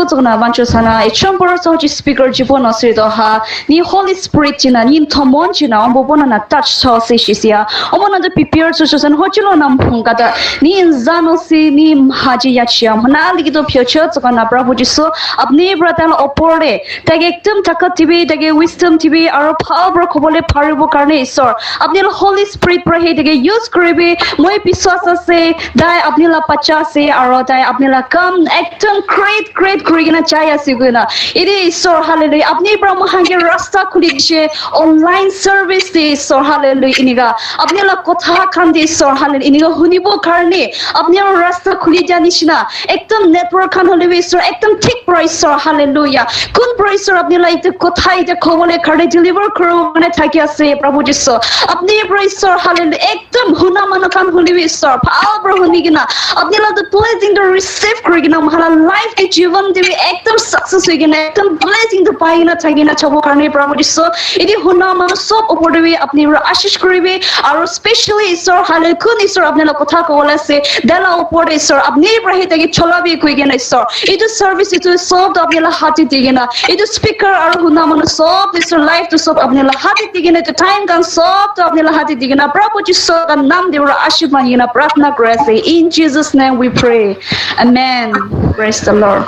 Zona Vanchosana, a chamber so speaker Jibona Sridoha, Ni Holy Spirit China, Ni Tomon China, Ombobona touch so Sishia, Omona the Pipier Susan Hochilonam Hungata, Ni Zanosi, Ni Haji Yachia, Monalito Piochot, Zona Brabujiso, Abni Bratal Opore, Tagatum Taka TV, Tage Wisdom TV, our power Kobole Paribu Carne, sir, Abnil Holy Spirit Prahe, Tage use Kribi, Moi Pisosa say, Die Abnila Pachase, Arotai Abnila come, Actum, great Kurigina Chaya Siguna. It is so hallelujah. Abni Brahmahangi Rasta Kuliche online service is so hallelujah iniga. Abnila Kotha Kandi so hallelujah iniga Hunibo Karni. Abnila Rasta Kulija Nishna. Ektum network kan hallelujah so ektum thick price so hallelujah. Kun price so Abnila ite Kotha ite Kovole Karni deliver kuro mane thakia se Prabhu Jiso. Abni price so hallelujah ektum Huna Manakan hallelujah so power Brahunigina. Abnila the blessing to receive Kurigina Mahala life ke जीवन देवी एकदम success हुई ना एकदम blessing तो पाई ना चाहिए ना चबो करने प्रभु जिसो इधे हुना मन सब ऊपर देवी अपनी आशीष करीबे और स्पेशली ईश्वर हाले कुन ईश्वर अपने लोग कथा को बोले से देला ऊपर ईश्वर अपने प्रहे तक चला भी कोई ना ईश्वर इधे सर्विस इधे सब तो अपने लोग हाथी दिए ना इधे स्पीकर और हुना मन सब ईश्वर लाइफ तो सब अपने लोग हाथी दिए ना तो टाइम का सब तो अपने लोग हाथी दिए ना प्रभु जिसो का नाम देवरा आशीष मांगे ना प्रार्थना करे in Jesus name we pray amen praise the Lord.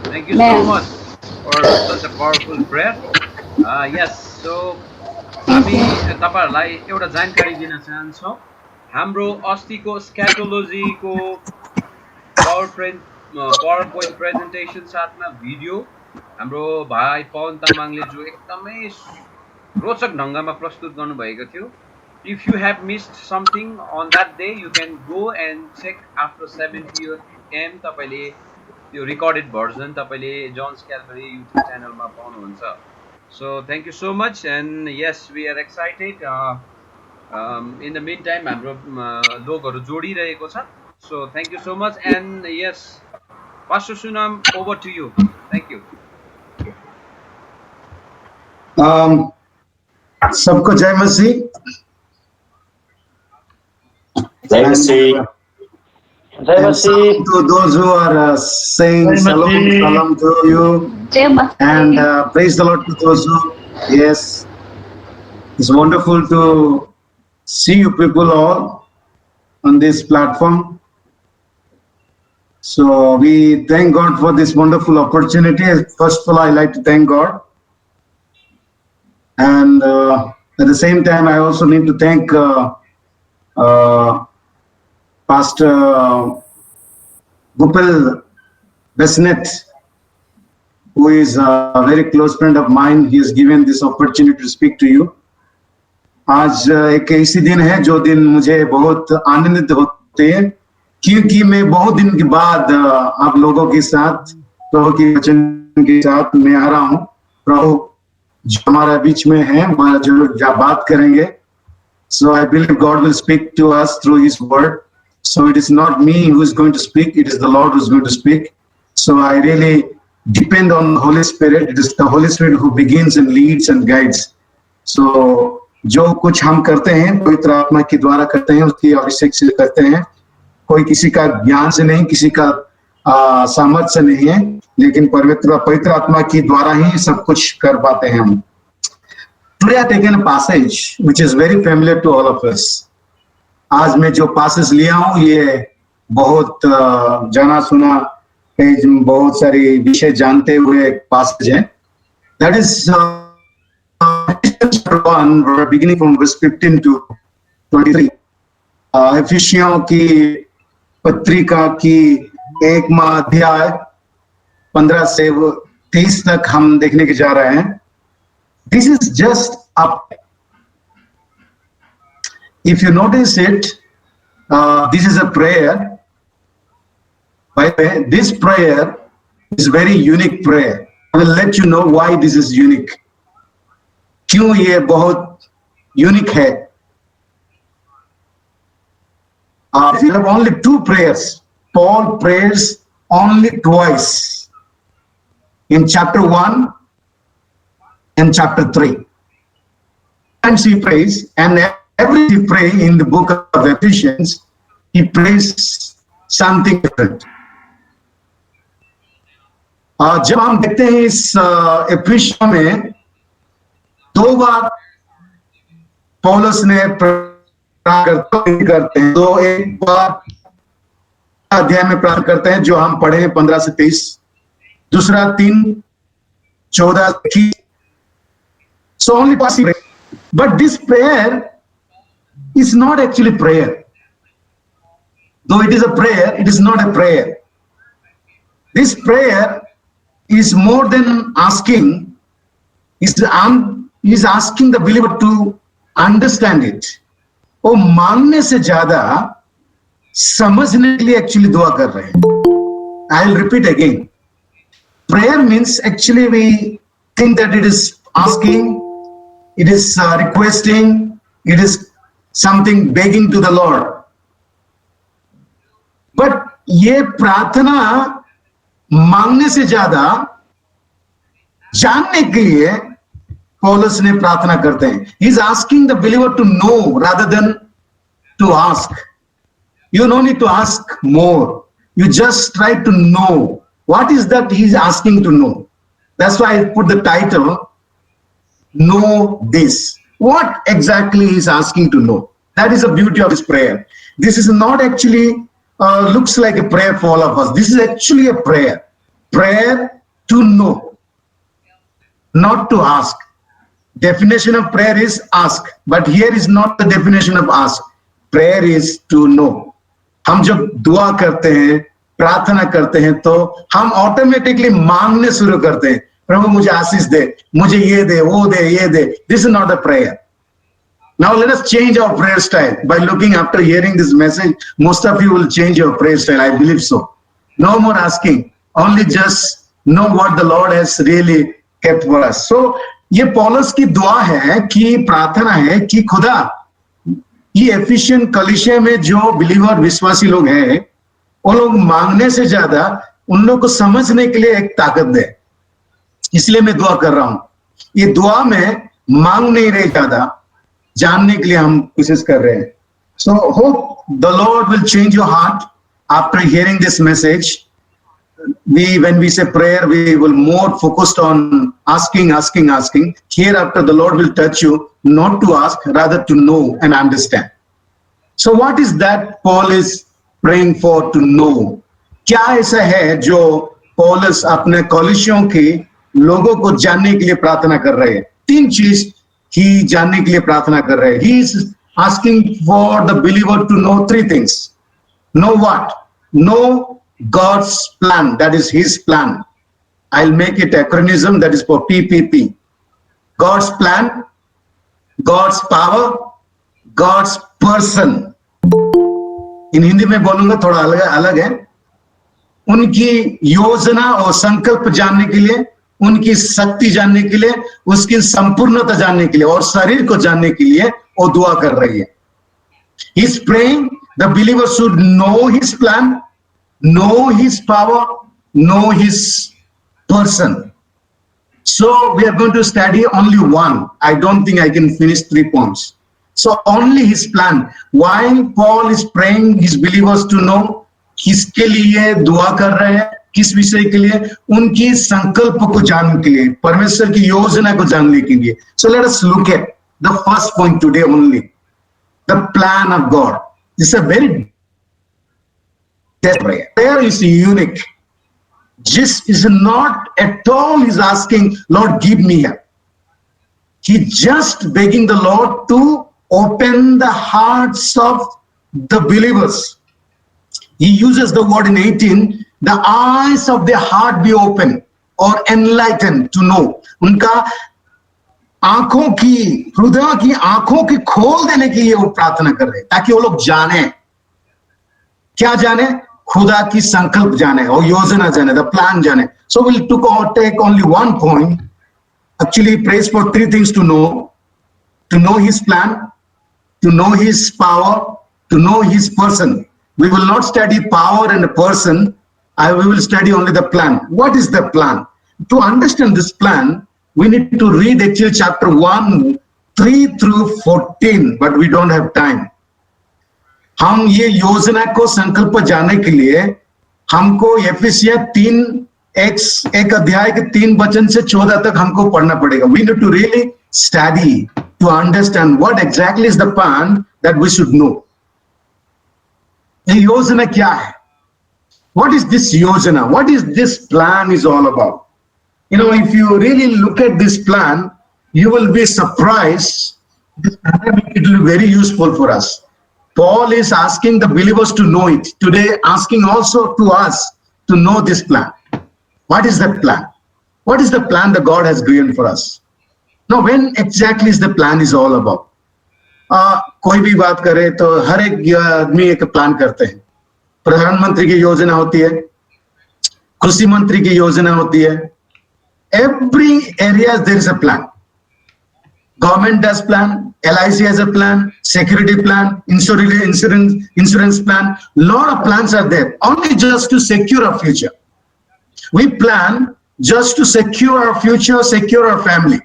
Thank you so much for such a powerful prayer. Yes, so हामी तपाईहरुलाई एउटा जानकारी दिन चाहन्छौं हाम्रो अस्तिको स्क्याटोलोजीको पावरपोइन्ट प्रेजेन्टेसन साथमा भिडियो हाम्रो भाइ पवन तामाङले जो एकदमै रोचक ढंगमा प्रस्तुत गर्नु भएको थियो. If you have missed something on that day, you can go and check after 7 PM. तपाईले यो recorded version तपाईले John's Calvary YouTube channel मा पाउनुहुन्छ. So thank you so much, and yes, we are excited. In the meantime, हाम्रो लोगहरु जोडिरहेको छ. So thank you so much, and yes, Pastor Sunam, over to you. Thank you. सबको जय मसीह. जय मसीह. To those who are saying shalom to you, and praise the Lord to those who, yes, it's wonderful to see you people all on this platform. So we thank God for this wonderful opportunity. First of all, I like to thank God, and at the same time, I also need to thank Pastor Gopal Besnet, who is a very close friend of mine. He has given this opportunity to speak to you. आज एक ऐसी दिन है जो दिन मुझे बहुत आनंदित होते हैं, क्योंकि मैं बहुत दिन के बाद आप लोगों के साथ प्रभु के वचन के साथ मैं आ रहा हूँ. प्रभु जो हमारे बीच में है, हमारा जो बात करेंगे. So I believe God will speak to us through His word. So it is not me who is going to speak, it is the Lord who is going to speak. So I really depend on the Holy Spirit. It is the Holy Spirit who begins and leads and guides. So जो कुछ हम करते हैं पवित्र आत्मा के द्वारा करते हैं, उसकी अभिषेक से करते हैं. कोई किसी का ज्ञान से नहीं, किसी का सामर्थ से नहीं है, लेकिन पवित्र आत्मा के द्वारा ही सब कुछ कर पाते हैं हम. Today I taken a passage which is very familiar to all of us. आज मैं जो पासेज लिया हूँ ये बहुत जाना सुना, बहुत सारी विषय जानते हुए पासेज है. That is chapter 1, beginning from verse 15 to 23. एफिसियों की पत्रिका की 1वां अध्याय 15 से 23 तक हम देखने के जा रहे हैं. This is just up. If you notice it, this is a prayer. By the way, this prayer is very unique prayer. I will let you know why this is unique. क्यों ये बहुत unique है. We have only 2 prayers. Paul prays only twice, in chapter 1 and chapter 3. And he prays, and every he pray in the book of Ephesians, he prays something different. जब हम देखते हैं इस एफिसियों में 2 बार पौलुस ने प्रार्थना करते हैं, तो एक बार अध्याय में प्रार्थना करते हैं जो हम पढ़े हैं 15 से 23, दूसरा 3:14 से 21. So only possible, but this prayer is not actually prayer. Though it is a prayer, it is not a prayer. This prayer is more than asking, is asking the believer to understand it. वो मांगने से ज्यादा समझने के लिए actually दुआ कर रहे हैं. I will repeat again. Prayer means actually we think that it is asking, it is requesting, it is something begging to the Lord. But ये प्रार्थना मांगने से ज्यादा जानने के लिए पौलुस ने प्रार्थना करते हैं. He is asking the believer to know rather than to ask. You don't need to ask more. You just try to know. What is that he is asking to know? That's why I put the title, Know This. What exactly he is asking to know? That is the beauty of this prayer. This is not actually looks like a prayer for all of us. This is actually a prayer. Prayer to know, not to ask. Definition of prayer is ask, but here is not the definition of ask. Prayer is to know. हम जब दुआ करते हैं, प्रार्थना करते हैं, तो हम ऑटोमेटिकली मांगने शुरू करते हैं. प्रभु मुझे आशीष दे, मुझे ये दे, वो दे, ये दे. This is not a prayer. Now let us change our prayer style. By looking after hearing this message, most of you will change your prayer style. I believe so. No more asking. Only just know what the Lord has really kept for us. So ये पौलुस की दुआ है कि प्रार्थना है कि खुदा ये एफिशिएंट कलीसिया में जो बिलीवर विश्वासी लोग हैं, वो लोग मांगने से ज्यादा उन लोग को समझने के लिए एक ताकत दे. इसलिए मैं दुआ कर रहा हूं. ये दुआ में मांग नहीं रहे, ज्यादा जानने के लिए हम कोशिश कर रहे हैं. So hope the Lord will change your heart after hearing this message. When we say prayer, we will more focused on asking. Hereafter, the Lord will touch you not to ask, rather to know and understand. So what is that Paul is praying for to know? क्या ऐसा है जो पौलुस अपने कलीसियों के लोगों को जानने के लिए प्रार्थना कर रहे हैं? 3 चीज ही जानने के लिए प्रार्थना कर रहे हैं. He is asking for the believer to know 3 things. Know what? Know God's plan, that is his plan. I'll make it acronym, that is for PPP. God's plan, God's power, God's person. इन हिंदी में बोलूंगा, थोड़ा अलग है. उनकी योजना और संकल्प जानने के लिए, उनकी शक्ति जानने के लिए, उसकी संपूर्णता जानने के लिए और शरीर को जानने के लिए वो दुआ कर रही है. He is praying the believer should know his plan, know his power, know his person. So we are going to study only one. I don't think I can finish 3 points. So only his plan. Why Paul is praying his believers to know? किसके लिए दुआ कर रहे हैं? किस विषय के लिए? उनकी संकल्प को जानने के लिए, परमेश्वर की योजना को जानने के लिए. So let us look at the first point today only. The plan of God. This is a very prayer. Prayer is unique. Just is not at all is asking, Lord, give me here. He just begging the Lord to open the hearts of the believers. He uses the word in 18, the eyes of their heart be open or enlightened to know. उनका आंखों की, हृदय की आंखों की खोल देने के लिए वो प्रार्थना कर रहे हैं, ताकि वो लोग जाने. क्या जाने? खुदा की संकल्प जाने और योजना जाने, the plan जाने. So we'll take only one point. Actually, he prays for 3 things to know his plan, to know his power, to know his person. We will not study power and a person. We will study only the plan. What is the plan? To understand this plan, we need to read actually chapter 1, 3 through 14, but we don't have time. हम ये योजना को संकल्प जानने के लिए हमको एफिसिया 3 एक अध्याय के 3 वचन से 14 तक हमको पढ़ना पड़ेगा. We need to really study to understand what exactly is the plan that we should know. ये योजना क्या है? What is this yojana? What is this plan is all about? You know, if you really look at this plan, you will be surprised. It will be very useful for us. Paul is asking the believers to know it. Today, asking also to us to know this plan. What is that plan? What is the plan that God has given for us? Now, when exactly is the plan is all about? कोई भी बात करे तो हर एक आदमी एक plan करते हैं. प्रधानमंत्री की योजना होती है, कृषि मंत्री की योजना होती है. Every area there is a plan. Government does plan, LIC has a plan, security plan, insurance plan. Lot of plans are there, only just to secure our future. We plan just to secure our future, secure our family.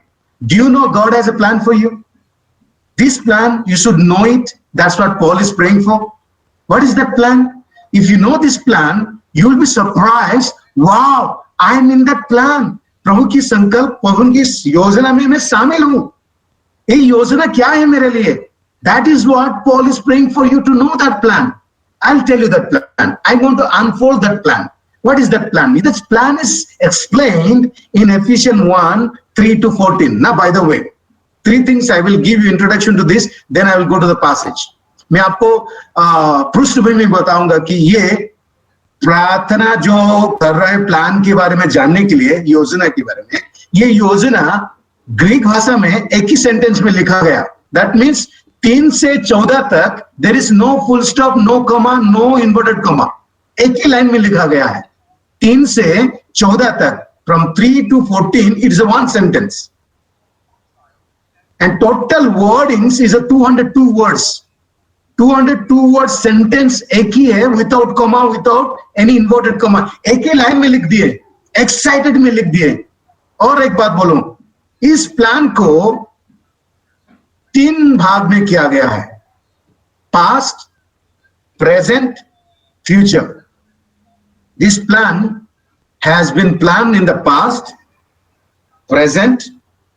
Do you know God has a plan for you? This plan, you should know it. That's what Paul is praying for. What is that plan? If you know this plan, you will be surprised. Wow, I am in that plan. प्रभु की संकल्प, प्रभु की योजना में मैं शामिल हूं. ये योजना क्या है मेरे लिए? That is what Paul is praying for you to know that plan. I'll tell you that plan. I want to unfold that plan. What is that plan? This plan is explained in Ephesians 1:3-14. Now, by the way, 3 things I will give you introduction to this, then I will go to the passage. मैं आपको पृष्ठभूमि बताऊंगा कि ये प्रार्थना जो कर रहे प्लान के बारे में जानने के लिए, योजना के बारे में, ये योजना ग्रीक भाषा में एक ही सेंटेंस में लिखा गया. दैट मीन्स 3 से 14 तक there is no full stop, no comma, no inverted comma. एक ही लाइन में लिखा गया है. 3 से 14 तक, from 3 to 14, it is a one sentence. And total wordings is a 202 words. 202 word sentence एक ही है, without comma, without any inverted comma. एक ही लाइन में लिख दिए, excited में लिख दिए. और एक बात बोलूं, इस प्लान को 3 भाग में किया गया है. Past, present, future. This plan has been planned in the past, present,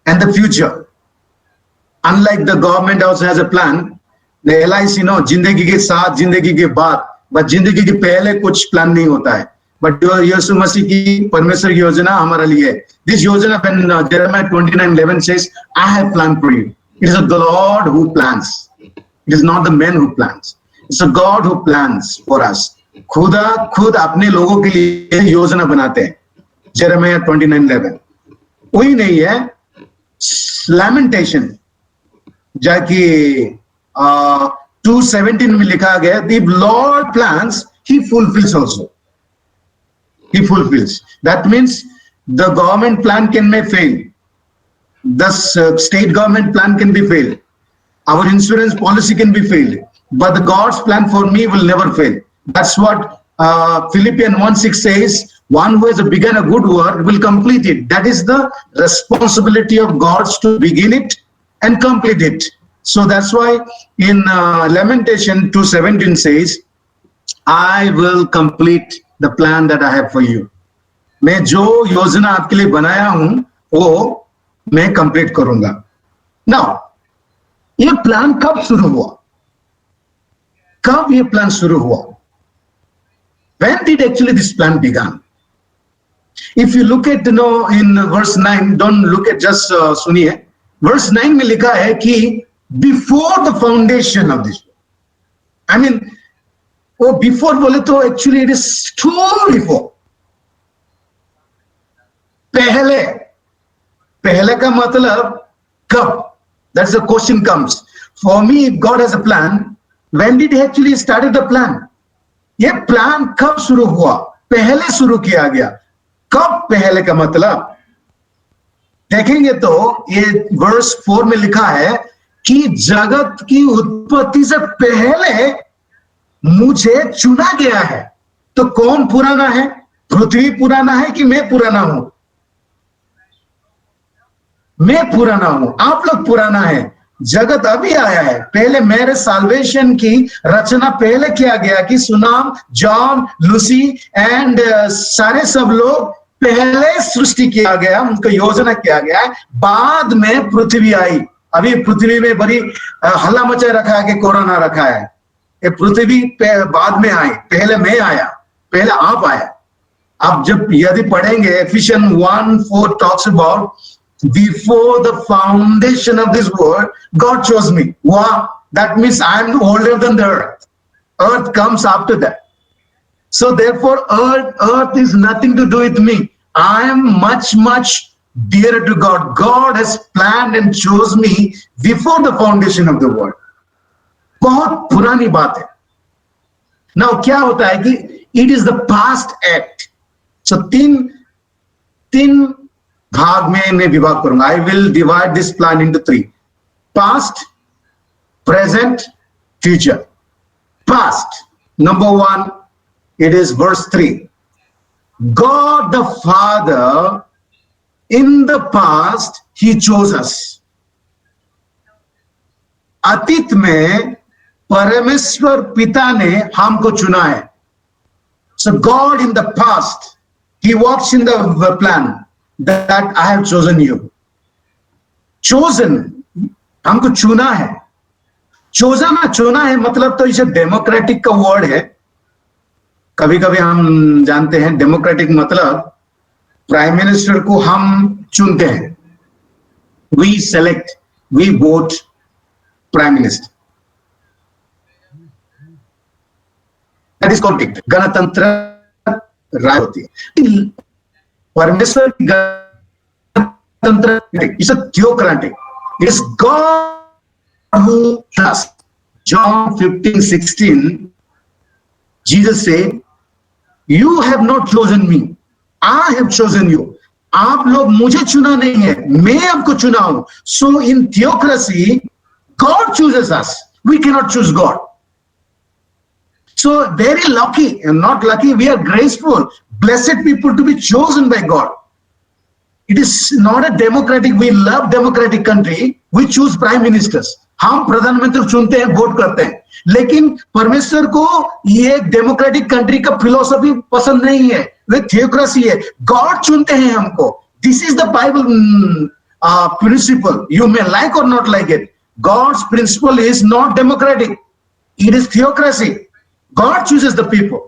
and the future. Unlike the government also has a plan, the LIC, जिंदगी के साथ, जिंदगी के बाद, बट जिंदगी के पहले कुछ प्लान नहीं होता है. बट यीशु मसीह की, परमेश्वर की योजना हमारे लिए. This योजना, when Jeremiah 29:11 says, I have planned for you. It is a God who plans. It is not the man who plans. It's a God who plans for us. खुदा खुद अपने लोगों के लिए योजना बनाते हैं. Jeremiah 29:11. वही नहीं है. Lamentation, जाकि 2:17 में लिखा गया, the Lord plans, he fulfills also. He fulfills. That means the government plan may fail. The state government plan can be failed. Our insurance policy can be failed. But the God's plan for me will never fail. That's what Philippians 1:6 says, one who has begun a good work will complete it. That is the responsibility of God to begin it and complete it. So that's why in Lamentation 2:17 says, I will complete the plan that I have for you. मैं जो योजना आपके लिए बनाया हूं वो मैं complete करूंगा. Now, ये प्लान कब शुरू हुआ? कब ये प्लान शुरू हुआ? When did actually this plan began? If you look at, in verse 9, don't look at just सुनिए. Verse 9 में लिखा है कि before the foundation of this. I mean, वो before बोले तो actually it is too before. पहले का मतलब कब? That's the question comes. For me, if God has a plan, when did he actually started the plan? ये plan कब शुरू हुआ? पहले शुरू किया गया. कब पहले का मतलब? देखेंगे तो ये वर्स 4 में लिखा है कि जगत की उत्पत्ति से पहले मुझे चुना गया है. तो कौन पुराना है? पृथ्वी पुराना है कि मैं पुराना हूं? मैं पुराना हूं, आप लोग पुराना है. जगत अभी आया है. पहले मेरे साल्वेशन की रचना पहले किया गया कि सुनाम, जॉन, लूसी एंड सारे सब लोग पहले सृष्टि किया गया, उनको योजना किया गया है, बाद में पृथ्वी आई। अभी पृथ्वी में बड़ी हल्ला मचा रखा है कि कोरोना रखा है। ये पृथ्वी बाद में आई, पहले मैं आया, पहले आप आया। आप जब यदि पढ़ेंगे Ephesians 1:4 talks about before the foundation of this world God chose me. वाह, that means I am older than the earth. Earth comes after that. So therefore earth is nothing to do with me. I am much dearer to God. God has planned and chose me before the foundation of the world. बहुत पुरानी बात है। Now क्या होता है कि it is the past act. So तीन भाग में मैं विभाग करूंगा। I will divide this plan into 3. Past, present, future. Past, number 1, it is verse 3. God the Father, in the past, He chose us. अतीत में परमेश्वर पिता ने हमको चुना है। So God in the past, He works in the plan that I have chosen you. Chosen, हमको चुना है। चुना है मतलब तो इसे डेमोक्रेटिक का वर्ड है। कभी कभी हम जानते हैं डेमोक्रेटिक मतलब प्राइम मिनिस्टर को हम चुनते हैं। We select, we vote prime minister. That is conflict. गणतंत्र राय होती है। परमेश्वर की गणतंत्र is a theocratic. It is God who trusts. John 15:16, Jesus said, you have not chosen me, I have chosen you. आप लोग मुझे चुना नहीं है, मैं आपको चुना हूं। So in theocracy, God chooses us. We cannot choose God. So very lucky, and not lucky, we are graceful, blessed people to be chosen by God. It is not a democratic, we love democratic country, we choose prime ministers. हम प्रधानमंत्री चुनते हैं, vote करते हैं, लेकिन परमेश्वर को ये डेमोक्रेटिक कंट्री का फिलोसफी पसंद नहीं है, वे थियोक्रेसी है। गॉड चुनते हैं हमको। This is the Bible principle. You may like और not like it. God's principle is not democratic, it is theocracy. God chooses the people.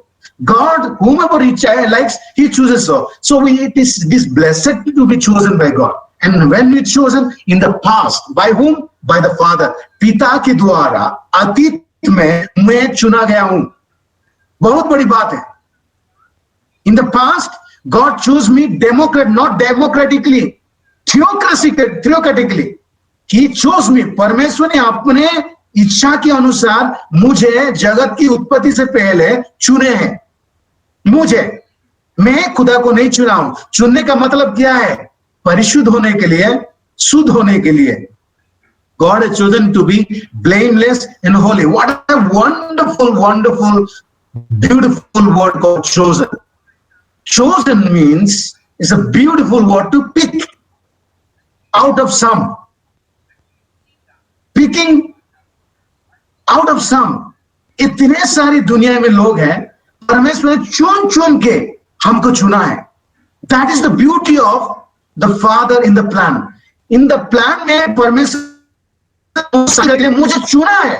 God, whomever He likes, He chooses so. So it is this blessed to be chosen by God. And when we chosen in the past, by whom? By the Father. पिता के द्वारा अतीत में मैं चुना गया हूं। बहुत बड़ी बात है। In the past, God chose me not democratically, theocratically. He chose me. परमेश्वर ने अपने इच्छा के अनुसार मुझे जगत की उत्पत्ति से पहले चुने हैं। मैं खुदा को नहीं चुना हूं। चुनने का मतलब क्या है? परिशुद्ध होने के लिए, शुद्ध होने के लिए। God has chosen to be blameless and holy. What a wonderful, beautiful word called chosen. Chosen means it's a beautiful word to pick out of some. Picking out of some. इतने सारी दुनिया में लोग हैं, परमेश्वर ने चुन के हमको चुना है। That is the beauty of the Father in the plan. In the plan में परमेश्वर मुझे चुना है।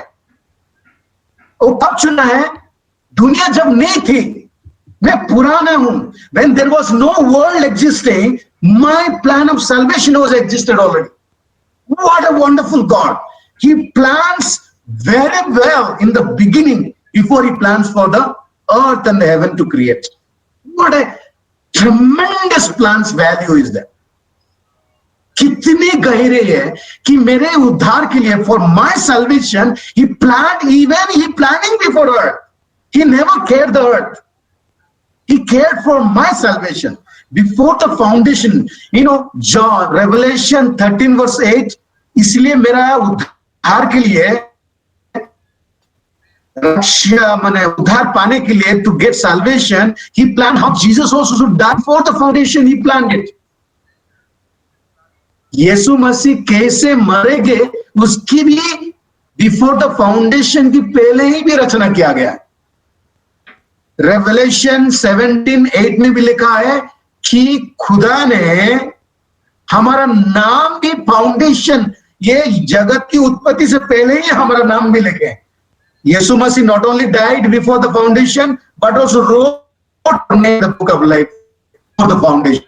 वो कब चुना है? दुनिया जब नहीं थी, मैं पुराना हूं। When there was no world existing, my plan of salvation was existed already. What a wonderful God. He plans very well in the beginning before He plans for the earth and the heaven to create. What a tremendous plans value is that. कितनी गहरे है कि मेरे उद्धार के लिए, for my salvation, He planning before earth. He never cared the earth. He cared for my salvation before the foundation. You know, John, Revelation 13 verse 8, इसलिए मेरा उद्धार के लिए, माने उद्धार पाने के लिए, to get salvation, He planned how Jesus also should die before the foundation. He planned it. यीशु मसीह कैसे मरेंगे उसकी भी बिफोर द फाउंडेशन की पहले ही भी रचना किया गया। रेवलेशन 17:8 में भी लिखा है, कि खुदा ने हमारा नाम भी फाउंडेशन, ये जगत की उत्पत्ति से पहले ही हमारा नाम भी लिखे हैं। यीशु मसीह not only died before the foundation but also wrote the book of life for the foundation.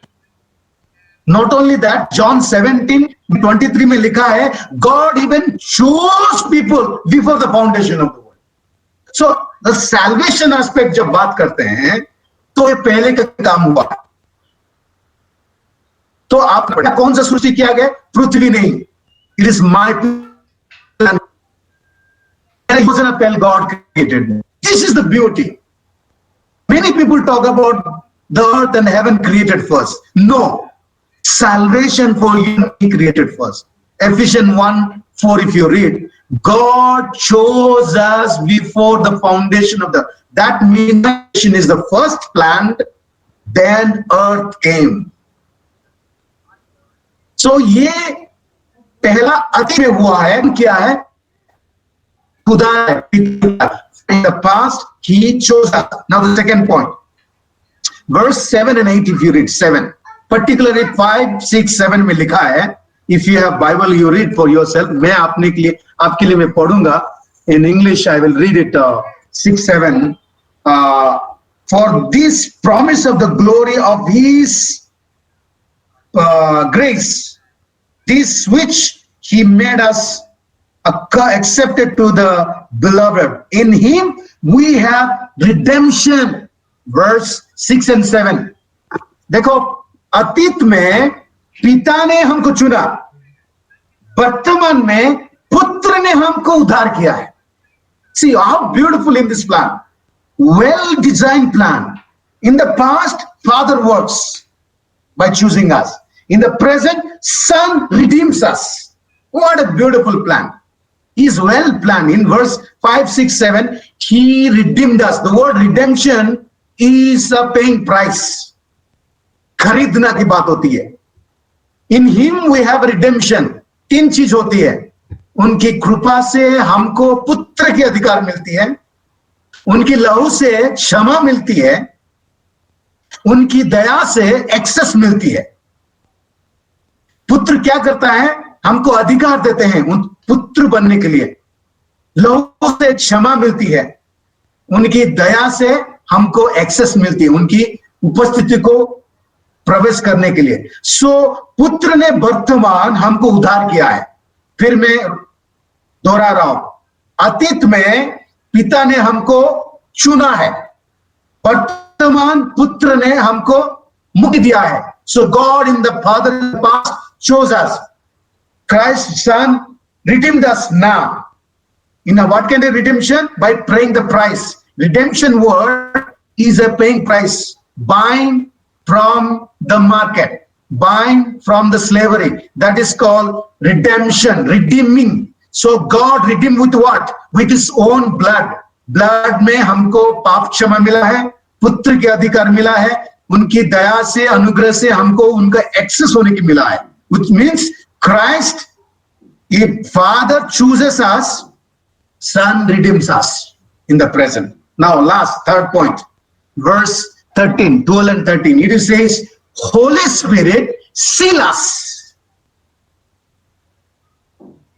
Not only that, John 17:23 में लिखा है, God even chose people before the foundation of the world. So the salvation aspect जब बात करते हैं तो ये पहले का काम हुआ। तो आप कौन सा सृष्टि किया गया? पृथ्वी नहीं। It is my plan. It wasn't a plan God created. This is the beauty. Many people talk about the earth and heaven created first. No. Salvation for you he created first. Ephesians 1:4, if you read, God chose us before the foundation of the, that means nation is the first planned, then earth came. So ये पहला अति में हुआ है। क्या है? खुदा है। In the past he chose us. Now the second point, verse 7 and 8, if you read 7, particularly 5, 6, 7 में लिखा है, if you have Bible you read for yourself. मैं आपके लिए मैं पढ़ूंगा in English. I will read it 6, 7. For this promise of the glory of his grace, this which he made us accepted to the beloved. In him we have redemption. Verse 6 and 7. देखो, अतीत में पिता ने हमको चुना, वर्तमान में पुत्र ने हमको उद्धार किया है। See how beautiful in this plan. Well designed plan. In the past, Father works by choosing us. In the present, Son redeems us. What a beautiful plan. He is well planned. In verse 5, 6, 7, he redeemed us. The word redemption is a paying price. खरीदना की बात होती है। In him we have redemption. 3 चीज होती है। उनकी कृपा से हमको पुत्र के अधिकार मिलती है, उनकी लहू से क्षमा मिलती है, उनकी दया से एक्सेस मिलती है। पुत्र क्या करता है? हमको अधिकार देते हैं उन पुत्र बनने के लिए। लहू से क्षमा मिलती है, उनकी दया से हमको एक्सेस मिलती है, उनकी उपस्थिति को प्रवेश करने के लिए। सो पुत्र ने वर्तमान हमको उद्धार किया है। फिर मैं दोहरा रहा हूं, अतीत में पिता ने हमको चुना है, वर्तमान पुत्र ने हमको मुक्ति दिया है। So God in the father past chose us. Christ's son redeemed us now. You know what kind of redemption? By paying the price. Redemption word is a paying price. Buying from the market, buying from the slavery. That is called redemption, redeeming. So God redeemed with what? With his own blood. Blood में हमको पाप क्षमा मिला है, पुत्र के अधिकार मिला है, उनकी दया से, अनुग्रह से हमको उनका एक्सेस होने की मिला है। Which means Christ, if Father chooses us, Son redeems us in the present. Now last, third point, verse 13, 12 and 13. It says, Holy Spirit seal us.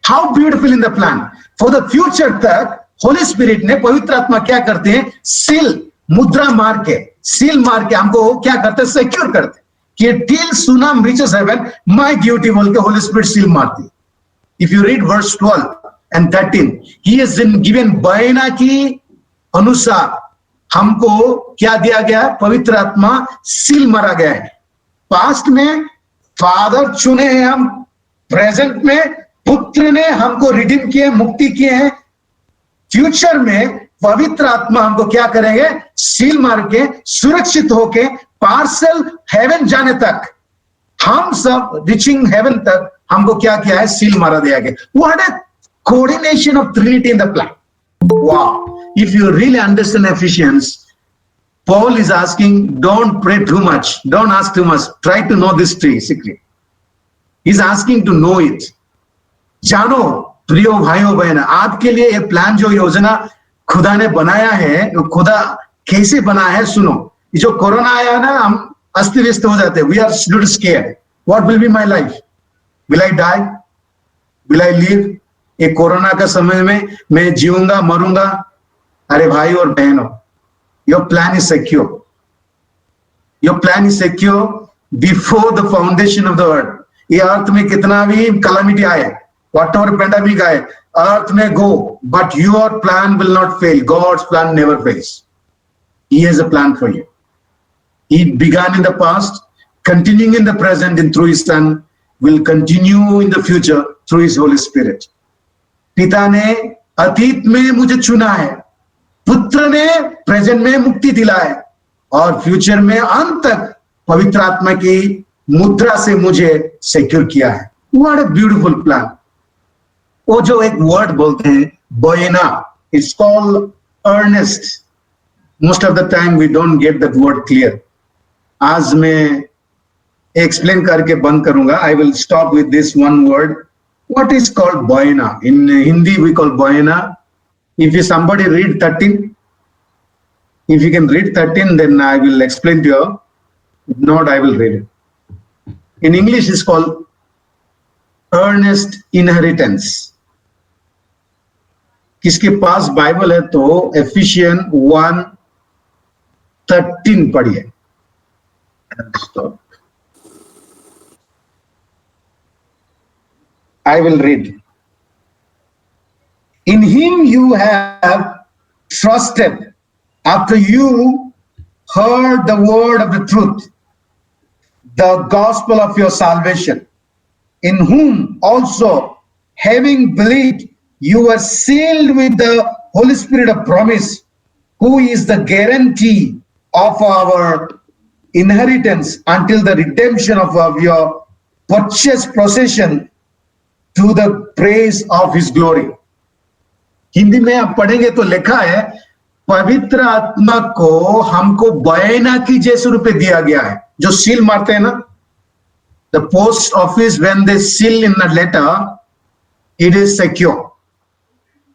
How beautiful in the plan. For the future तक Holy Spirit ने, पवित्र आत्मा क्या करते हैं? Seal, मुद्रा मार के, सील मार के हमको क्या करते हैं? सिक्योर करते हैं कि till tsunami reaches heaven, my duty बोल के Holy Spirit seal मारती। If you read verse 12 and 13, he has been given बयना की अनुसार हमको क्या दिया गया? पवित्र आत्मा सील मारा गया है। पास्ट में फादर चुने हैं हम, प्रेजेंट में पुत्र ने हमको रिडीम किए, मुक्ति किए हैं। फ्यूचर में पवित्र आत्मा हमको क्या करेंगे? सील मार के, सुरक्षित होके पार्सल हेवन जाने तक, हम सब रीचिंग हेवन तक हमको क्या किया है? सील मारा दिया गया। What a coordination of Trinity in the plan. Wow! If you really understand Ephesians, Paul is asking, don't pray too much, don't ask too much, try to know this secret. He's asking to know it. जानो प्रियो भाइयों बहन, आपके लिए ये plan, जो योजना खुदा ने बनाया है, खुदा कैसे बना है सुनो। जो कोरोना आया ना, अस्त व्यस्त हो जाते हैं. We are little scared. What will be my life? Will I die? Will I live? ये कोरोना का समय में मैं जीऊंगा मरूंगा? अरे भाई और बहनों, your plan is secure. Your plan is secure before the foundation of the earth. ये अर्थ में कितना भी कैलामिटी आए, व्हाटएवर पेंडेमिक आए, earth may go, but your plan will not fail. God's plan never fails. He has a plan for you. He began in the past, continuing in the present and through his son, will continue in the future through his Holy Spirit. पिता ने अतीत में मुझे चुना है, पुत्र ने present में मुक्ति दिलाए और फ्यूचर में अंत तक पवित्र आत्मा की मुद्रा से मुझे सिक्योर किया है. What a beautiful plan. वो जो एक वर्ड बोलते हैं बोएना, it's called earnest. Most of the time we don't get that word clear. आज मैं एक्सप्लेन करके बंद करूंगा. I will stop with this one word. What is called boina? In Hindi we call boina. If somebody read 13, if you can read 13, then I will explain to you. If not, I will read it. In English it's called earnest inheritance. किसके पास Bible है तो एफिशियन 1:13 पढ़िए. I will read. In him you have trusted after you heard the word of the truth, the gospel of your salvation, in whom also having believed you were sealed with the Holy Spirit of promise, who is the guarantee of our inheritance until the redemption of your purchased possession to the praise of his glory. Hindi में आप पढ़ेंगे तो लिखा है पवित्र आत्मा को हमको बयाना की जैसे रूप दिया गया है. जो सील मारते हैं ना, the post office when they seal in a letter, it is secure.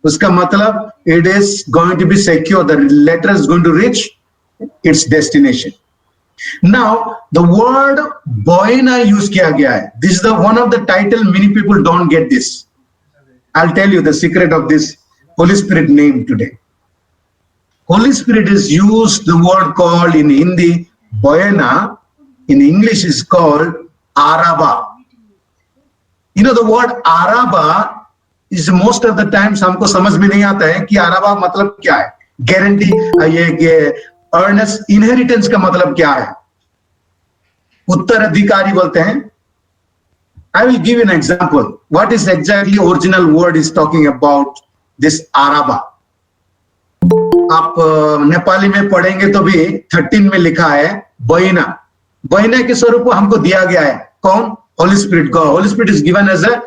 उसका मतलब it is going to be secure. The letter is going to reach its destination. Now the word boina use किया गया है. This is the one of the title many people don't get this. I'll tell you the secret of this Holy Spirit name today. Holy Spirit is used, the word called in Hindi boina, in English is called araba. You know the word araba is most of the times हमको समझ में नहीं आता है कि आराबा मतलब क्या है. गारंटी, ये अर्नेस्ट इनहेरिटेंस का मतलब क्या है, उत्तराधिकारी बोलते हैं. I will give you an example. What is exactly original word is talking about this araba. आप नेपाली में पढ़ेंगे तो भी 13 में लिखा है बोइना. बोइना के स्वरूप हमको दिया गया है. कौन? Holy Spirit. God. Holy Spirit is given as an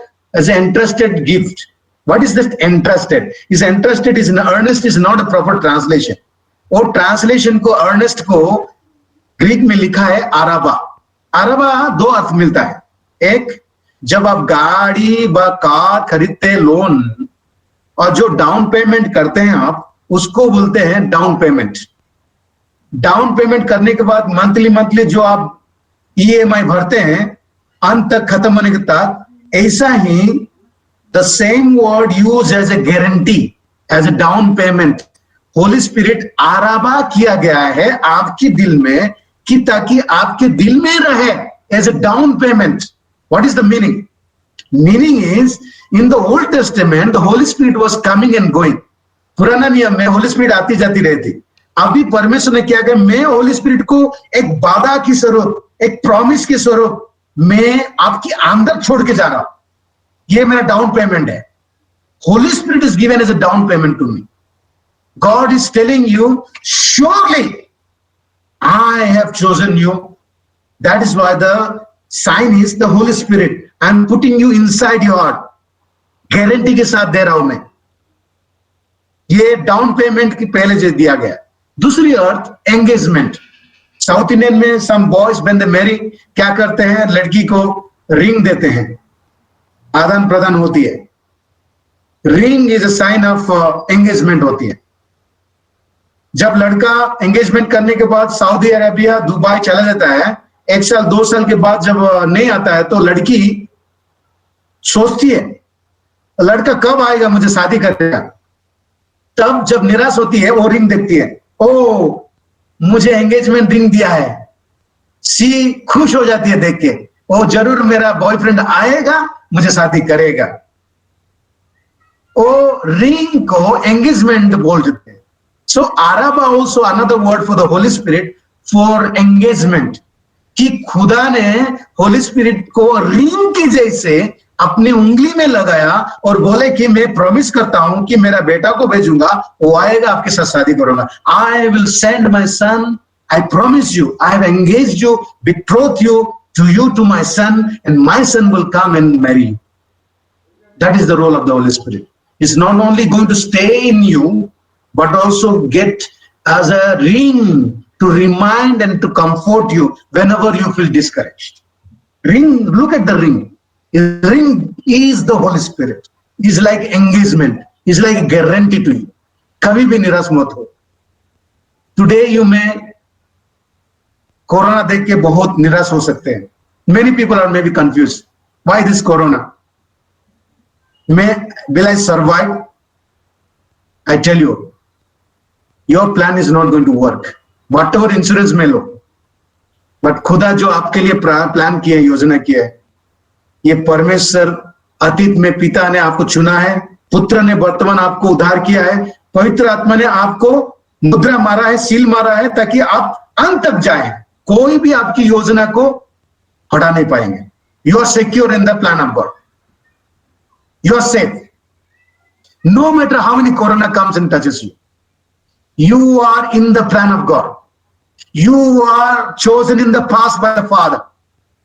entrusted gift. What is that entrusted? Is entrusted is earnest is not a proper translation. और ट्रांसलेशन को earnest को ग्रीक में लिखा है आराबा. आराबा दो अर्थ मिलता है. एक, जब आप गाड़ी व कार खरीदते हैं लोन, और जो डाउन पेमेंट करते हैं आप, उसको बोलते हैं डाउन पेमेंट. डाउन पेमेंट करने के बाद मंथली जो आप ईएमआई भरते हैं अंत तक खत्म होने के तक, ऐसा ही the same word used as a guarantee, as a down payment. Holy spirit आराबा किया गया है आपके दिल में कि ताकि आपके दिल में रहे as a down payment. What is the meaning? Meaning is in the Old Testament the Holy Spirit was coming and going. पुराना नियम में होली स्पिरिट आती जाती रहती. अभी परमेश्वर ने क्या किया, मैं होली स्पिरिट को एक वादा की स्वरूप, एक प्रॉमिस के स्वरूप मैं आपकी अंदर छोड़ के जा रहा हूं. ये मेरा डाउन पेमेंट है. Holy spirit is given as a down payment to me. God is telling you, surely I have chosen you. That is why the sign is the Holy Spirit. I am putting you inside your heart. Guarantee के साथ दे रहा हूं मैं. ये down payment की पहले जो दिया गया. दूसरी अर्थ एंगेजमेंट. साउथ इंडियन में some boys when they marry क्या करते हैं, लड़की को रिंग देते हैं, आदान प्रदान होती है. Ring is a sign of engagement होती है. जब लड़का एंगेजमेंट करने के बाद सऊदी अरेबिया दुबई चला जाता है 1 साल 2 साल के बाद जब नहीं आता है तो लड़की सोचती है लड़का कब आएगा मुझे शादी करेगा। तब जब निराश होती है वो रिंग देखती है, ओ मुझे एंगेजमेंट रिंग दिया है। सी खुश हो जाती है देख के, ओ जरूर मेरा बॉयफ्रेंड आएगा मुझे शादी करेगा। ओ रिंग को एंगेजमेंट बोल देते हैं। सो आराबा also another word for the holy spirit for engagement, कि खुदा ने होली स्पिरिट को रिंग की जैसे अपनी उंगली में लगाया और बोले कि मैं प्रॉमिस करता हूं कि मेरा बेटा को भेजूंगा, वो आएगा आपके साथ शादी करूंगा। I will send my son, I promise you, I have engaged you, betrothed you to my son, and my son will come and marry you. That is the role of the Holy Spirit. It's not only going to stay in you, but also get as a ring to remind and to comfort you whenever you feel discouraged. Ring, look at the ring. The ring is the Holy Spirit. It's like engagement. It's like a guarantee to you. कभी भी निराश मत हो. Today you may corona देख के बहुत निराश हो सकते हैं. Many people are maybe confused. Why this corona? Will I survive? I tell you, your plan is not going to work. Whatever insurance में लो, but खुदा जो आपके लिए प्लान किया है, योजना किया है, ये परमेश्वर अतीत में पिता ने आपको चुना है, पुत्र ने वर्तमान आपको उद्धार किया है, पवित्र आत्मा ने आपको मुद्रा मारा है, सील मारा है, ताकि आप अंत तक जाएं. कोई भी आपकी योजना को हटा नहीं पाएंगे. You are secure in the plan of God. You are safe. No matter how many corona comes and touches you, you are in the plan of God. You are chosen in the past by the Father,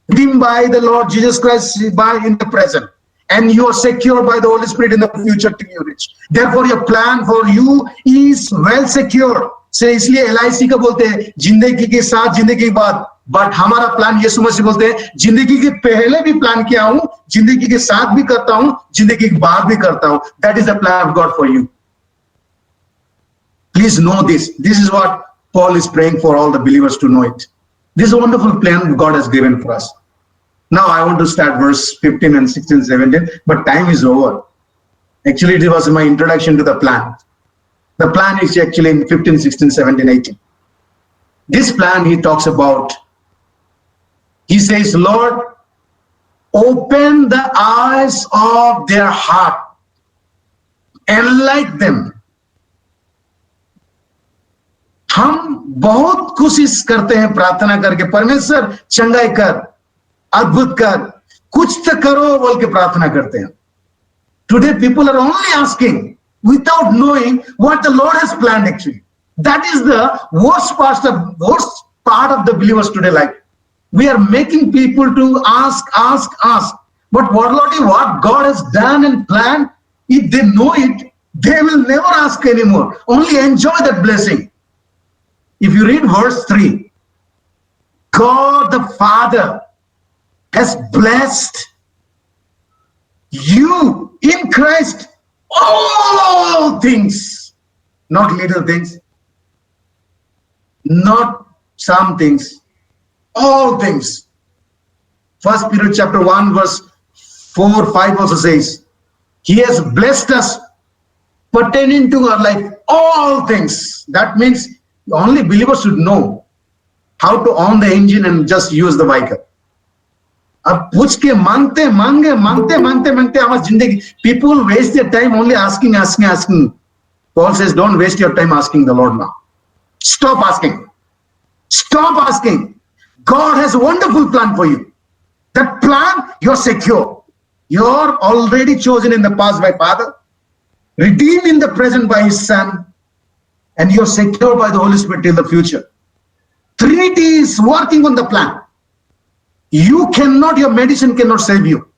redeemed by the Lord Jesus Christ in the present, and you are secure by the Holy Spirit in the future till you reach. Therefore, your plan for you is well secure. से इसलिए LIC का बोलते हैं जिंदगी के साथ जिंदगी के बाद, बट हमारा प्लान यीशु मसीह बोलते हैं जिंदगी के पहले भी प्लान किया हूं, जिंदगी के साथ भी करता हूं, जिंदगी के बाद भी करता हूं. That is the plan of God for you. Please know this. This is what Paul is praying for all the believers to know it. This is a wonderful plan God has given for us. Now I want to start verse 15 and 16, 17, but time is over. Actually, it was my introduction to the plan. The plan is actually in 15, 16, 17, 18. This plan he talks about. He says, Lord, open the eyes of their heart, enlighten them. हम बहुत कोशिश करते हैं प्रार्थना करके, परमेश्वर चंगाई कर, अद्भुत कर, कुछ तो करो बोल के प्रार्थना करते हैं. Today people are only asking without knowing what the Lord has planned actually. That is the worst part of the believers today. Like, we are making people to ask. But what God has done and planned, if they know it, they will never ask anymore. Only enjoy that blessing. If you read verse 3, God the Father has blessed you in Christ all things, not little things, not some things, all things. First Peter chapter 1 verse 4, 5 also says, He has blessed us pertaining to our life, all things. That means only believers should know how to on the engine and just use the vehicle. अब पूछ के मांगते हमारी जिंदगी. People waste their time only asking. Paul says, don't waste your time asking the Lord now. Stop asking. God has a wonderful plan for you. That plan, you're secure. You're already chosen in the past by Father, redeemed in the present by His Son, and you're secure by the Holy Spirit in the future. Trinity is working on the plan. You cannot, your medicine cannot save you.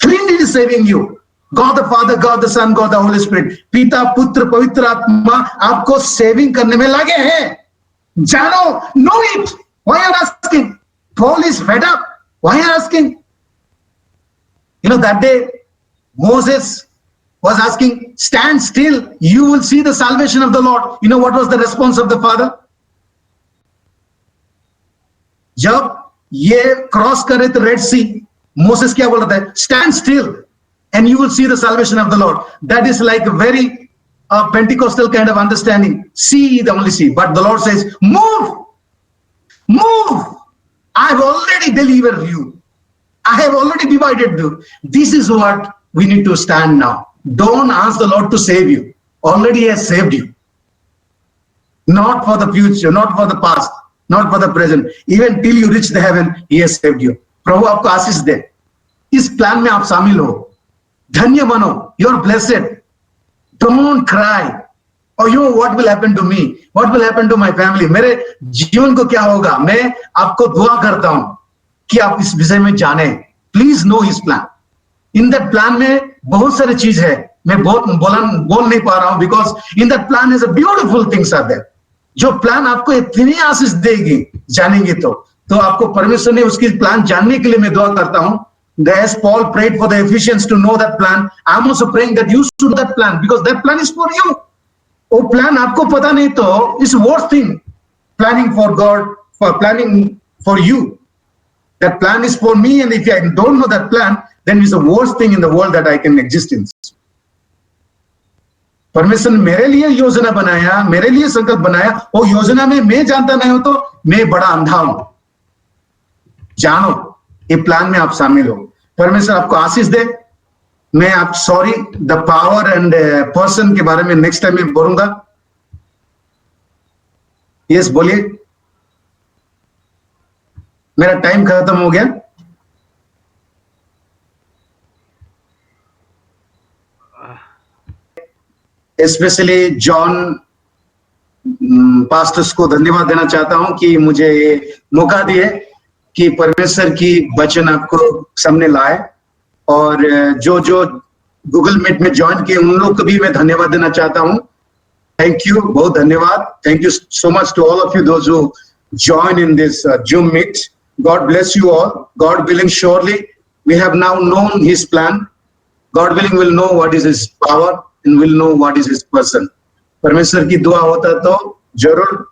Trinity is saving you. God the Father, God the Son, God the Holy Spirit. पिता, पुत्र, पवित्र आत्मा आपको saving करने में लगे हैं. जानो, know it. Why are you asking? Paul is fed up. Why are you asking? You know, that day Moses was asking, stand still, you will see the salvation of the Lord. You know what was the response of the Father? जब ये cross करे तो red सी, Moses क्या बोल रहा था? Stand still and you will see the salvation of the Lord. That is like a very Pentecostal kind of understanding. See the only see, but the Lord says, move, move. I have already delivered you. I have already divided you. This is what we need to stand now. Don't ask the Lord to save you. Already He has saved you. Not for the future, not for the past, not for the present. Even till you reach the heaven, He has saved you. प्रभु आपको आशीष दे. इस plan में आप शामिल हो. धन्य बनो. You're blessed. Don't cry. Or you know what will happen to me? What will happen to my family? मेरे जीवन को क्या होगा? मैं आपको दुआ करता हूं कि आप इस विषय में जाने. Please know His plan. In that plan में बहुत सारी चीज है. मैं बहुत बोल नहीं पा रहा हूं because in that plan is a beautiful things are there. जो प्लान आपको इतनी आशीष देगी जानेंगे तो आपको परमेश्वर ने उसकी प्लान जानने के लिए मैं दुआ करता हूं. As Paul prayed for the Ephesians to know that plan, I'm also praying that you should know that plan because that plan is for you. वो प्लान आपको पता नहीं तो it's worst thing. Planning for God, for planning for you. That plan is for me, and if I don't know that plan, then it's the worst thing in the world that I can exist in. परमेश्वर ने मेरे लिए योजना बनाया, मेरे लिए संकल्प बनाया. वो योजना में मैं जानता नहीं हूं तो मैं बड़ा अंधा हूं. जानो ये प्लान में आप शामिल हो. परमेश्वर आपको आशीष दे. मैं आप sorry the power and person के बारे में नेक्स्ट टाइम में बोलूंगा. यस बोलिए. मेरा टाइम खत्म हो गया. स्पेशली जॉन पास्टर्स को धन्यवाद देना चाहता हूं कि मुझे ये मौका दिए कि परमेश्वर की वचन आपको सामने लाए. और जो गूगल मीट में ज्वाइन किए उन लोग को भी मैं धन्यवाद देना चाहता हूं. थैंक यू, बहुत धन्यवाद. Thank you so much to all of you, those who join in this Zoom meet. God bless you all. God willing, surely we have now known His plan. God willing, will know what is His power and will know what is His person. परमेश्वर की दुआ होता तो जरूर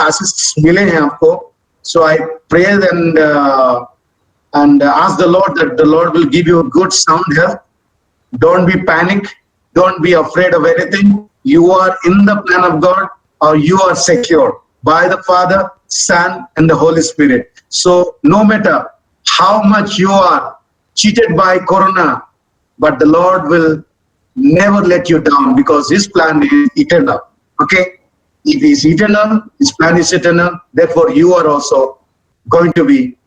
आशीष मिले हैं आपको. So I pray and ask the Lord that the Lord will give you a good sound health. Don't be panic. Don't be afraid of anything. You are in the plan of God, or you are secure by the Father, Son, and the Holy Spirit. So no matter how much you are cheated by Corona, but the Lord will never let you down because His plan is eternal. Okay? If He is eternal, His plan is eternal. Therefore, you are also going to be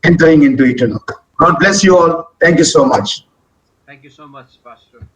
entering into eternal. God bless you all. Thank you so much. Thank you so much, Pastor.